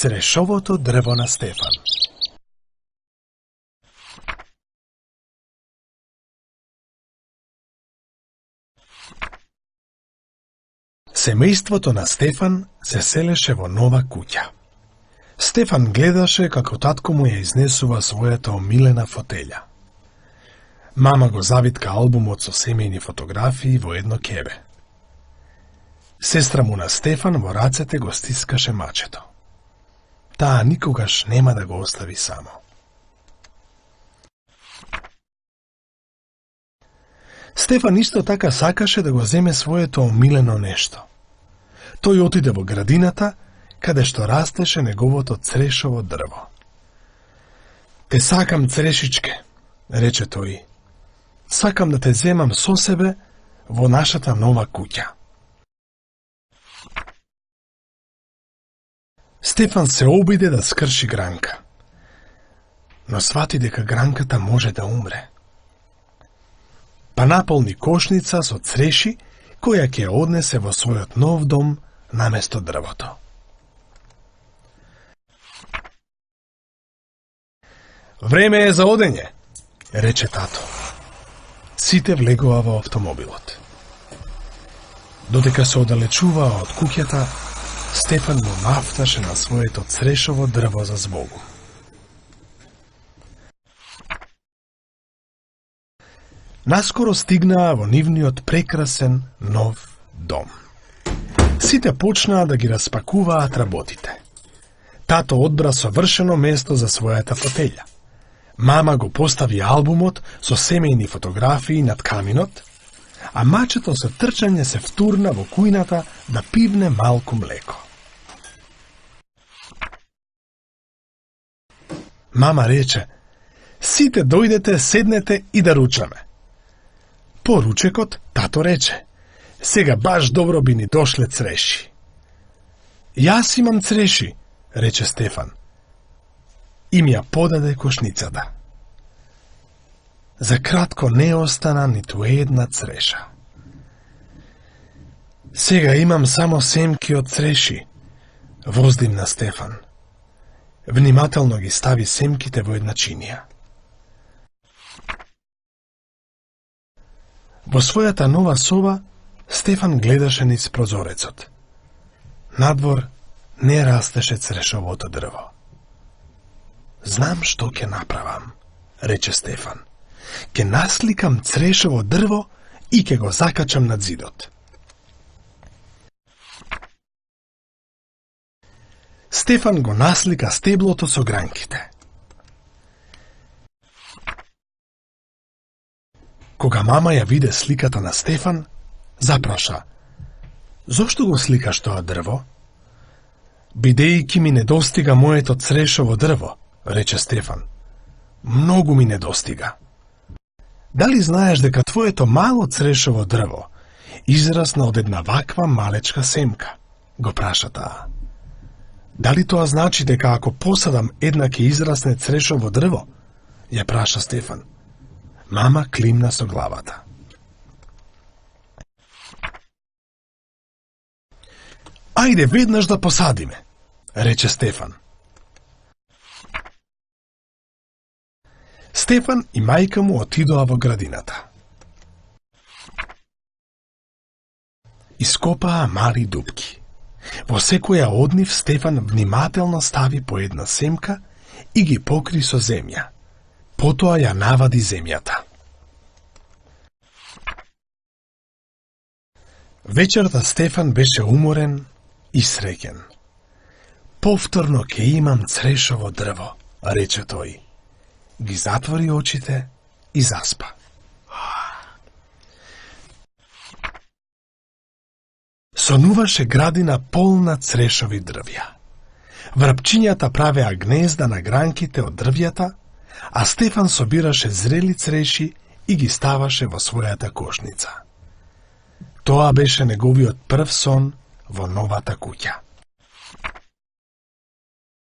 Црешовото дрво на Стефан. Семејството на Стефан се селеше во нова куќа. Стефан гледаше како татко му ја изнесува својата омилена фотелја. Мама го завитка албумот со семејни фотографии во едно ќебе. Сестра му на Стефан во рацете го стискаше мачето. Таа никогаш нема да го остави само. Стефан исто така сакаше да го земе своето омилено нешто. Тој отиде во градината, каде што растеше неговото црешово дрво. Те сакам, црешичке, рече тој. Сакам да те земам со себе во нашата нова куќа. Стефан се обиде да скрши гранка, но свати дека гранката може да умре. Па наполни кошница со цреши, која ќе однесе во својот нов дом наместо дрвото. Време е за одење, рече тато. Сите влегоа во автомобилот. Додека се оддалечуваа од куќата, Стефан му мафташе на своето црешово дрво за збогум. Наскоро стигнаа во нивниот прекрасен нов дом. Сите почнаа да ги распакуваат работите. Тато одбра совршено место за својата фотелја. Мама го постави албумот со семејни фотографии над каминот, а мачето со трчање се втурна во кујната да пивне малку млеко. Мама рече: сите дојдете, седнете и да ручаме. По ручекот, тато рече: сега баш добро би ни дошле цреши. Јас имам цреши, рече Стефан. Им ја подаде кошницата. За кратко не остана ниту една цреша. Сега имам само семки од цреши, воздимна Стефан. Внимателно ги стави семките во една чинија. Во својата нова соба, Стефан гледаше низ прозорецот. Надвор не растеше црешовото дрво. Знам што ќе направам, рече Стефан. Ќе насликам црешово дрво и ќе го закачам над зидот. Стефан го наслика стеблото со гранките. Кога мама ја виде сликата на Стефан, запраша: зошто го сликаш тоа дрво? Бидејќи ми недостига моето црешово дрво, рече Стефан. Многу ми недостига. Дали знаеш дека твоето мало црешово дрво израсна од една ваква малечка семка? Го праша таа. Дали тоа значи дека ако посадам една ќе израсне црешово дрво? Ја праша Стефан. Мама климна со главата. Ајде веднаш да посадиме, рече Стефан. Стефан и мајка му отидоа во градината. Ископаа мали дупки. Во секоја од нив Стефан внимателно стави по една семка и ги покри со земја. Потоа ја навади земјата. Вечерта Стефан беше уморен и среќен. Повторно ќе имам црешово дрво, рече тој. Ги затвори очите и заспа. Сонуваше градина полна црешови дрвја. Врапчињата правеа гнезда на гранките од дрвјата, а Стефан собираше зрели цреши и ги ставаше во својата кошница. Тоа беше неговиот прв сон во новата куќа.